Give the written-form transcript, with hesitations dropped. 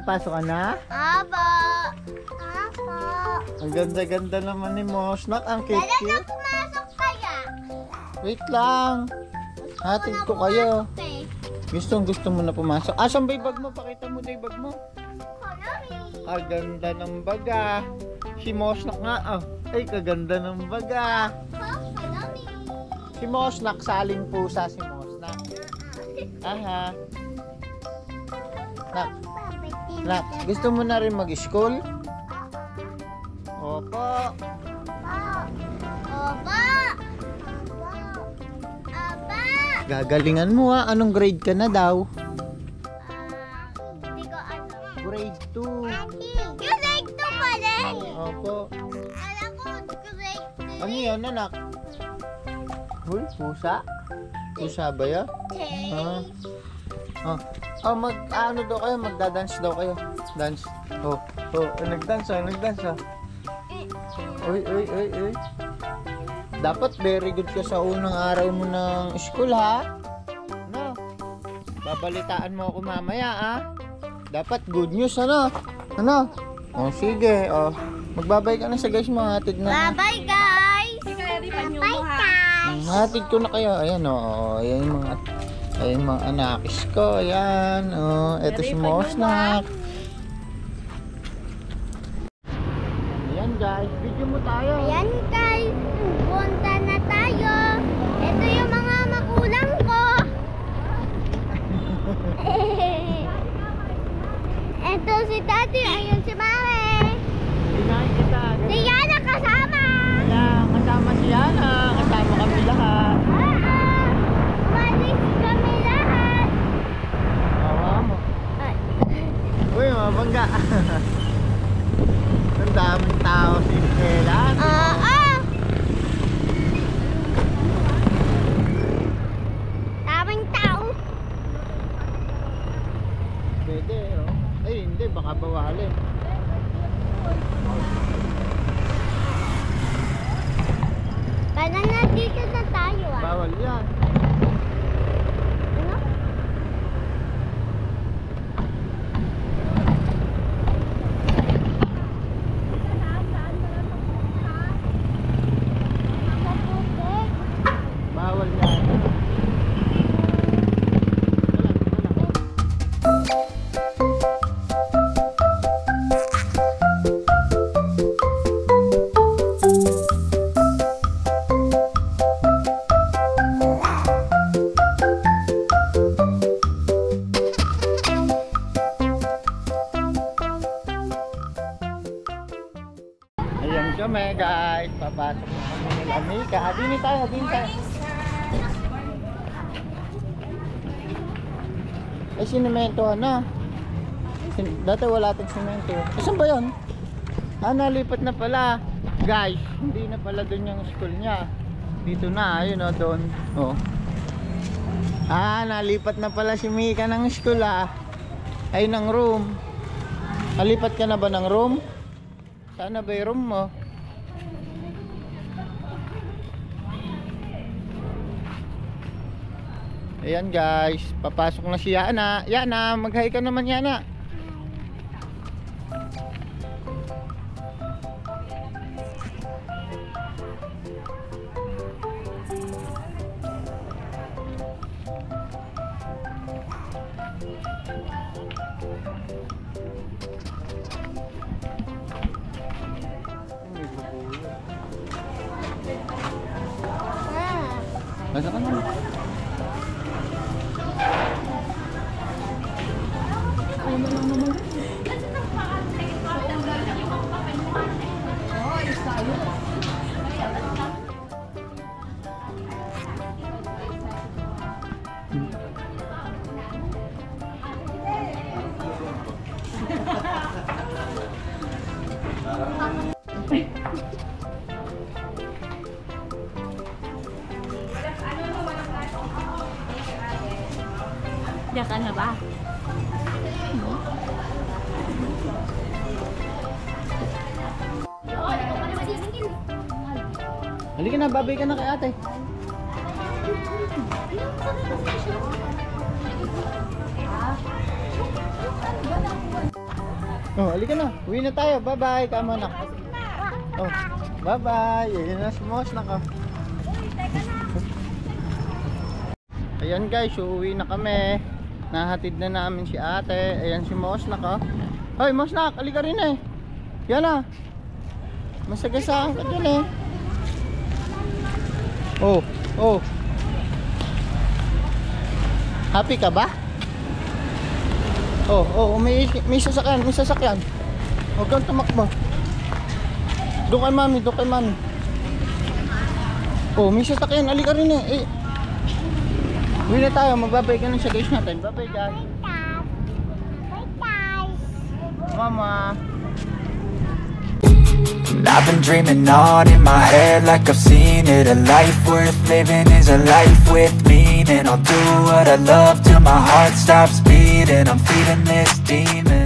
Papasok ka na? Aba. Apo. Ang ganda-ganda naman ni Mosnak. Ang Dala na cute-cute. pumasok kaya. Wait lang. Hatid ko kayo. Gusto mo na pumasok. Asan ba yung bag mo? Pakita mo na yung bag mo. Ang ganda ng baga. Si Mosnak nga. Oh. Ay, kaganda ng baga. Si Mosnak, saling pusa si Mosnak. Aha. Nak, gusto mo na rin mag-school? Opo. Opo. Aba. Gagalingan mo ha. Anong grade ka na daw? Hindi ko ano. Grade 2. Grade 2 pa rin. Opo. Alam ko, grade 3. Ano yun, anak? Uy, pusa? Pusa ba yan? Ah. Ano daw kayo? Magda-dance daw kayo. Dance. Nag-dance ah. Uy. Dapat very good ka sa unang araw mo ng school ha. Ano? Babalitaan mo ako mamaya ha. Dapat good news ano? Ano? Sige. Magbabay ka na sa guys mo. Hatid na. Bye-bye guys. Bye-bye. Hatid ko na kayo. Ayan Ayan mga anakis ko. Ayan. Ito si Mosnak. Ayan guys. Video mo tayo. Ayan guys. Punta na tayo. Ito yung mga magulang ko. Ito si Daddy. Ayun si Mami. Hinahin kita. Si Yana kasama. Ayan. Kasama si Yana. Kasama kami lahat. Umalis kami lahat. Awa mo. Ay. Uy, mabangga. Ang daming tao si Stella. Daming tao. Pwede, Ay, hindi. Baka bawalin. Parang nandito na tayo Bawal yan. Ano? Bawal yan. Ayan kami guys, papasok na kami nila Mika. Dini tayo. Ay, sinemento na. Dati wala tayong simento. Saan ba yun? Nalipat na pala. Guys, hindi na pala doon yung school niya. Dito na, ayun doon. Nalipat na pala si Mika ng school Ay, ng room. Nalipat ka na ba ng room? Sana ba yung room mo? Ayan guys, papasok na si Yana. Yana, mag-hi ka naman Yana. Basta ka naman. Diyan ka na ba? Halika na, babay ka na kay ate. Oh, halika na. Uwi na tayo. Bye-bye. Kama na. Oh, bye-bye. Ayan na, sumos na ka. Ayan guys, uuwi na kami. Nahatid na namin si ate. Ayan si Mosnak ka. Hoy, Mosnak, halika rin eh. Yan na. Masagasaan ka dyan eh. Oh, oh. Happy ka ba? Oh, may sasakyan. Huwag kang tumakbo. Doon kay mami. Oh, may sasakyan. Halika rin eh. Uwi na tayo. Magbabay ka na sa guys natin. Bye-bye guys. Mama. I've been dreaming on in my head like I've seen it. A life worth living is a life with meaning. I'll do what I love till my heart stops beating. I'm feeding this demon.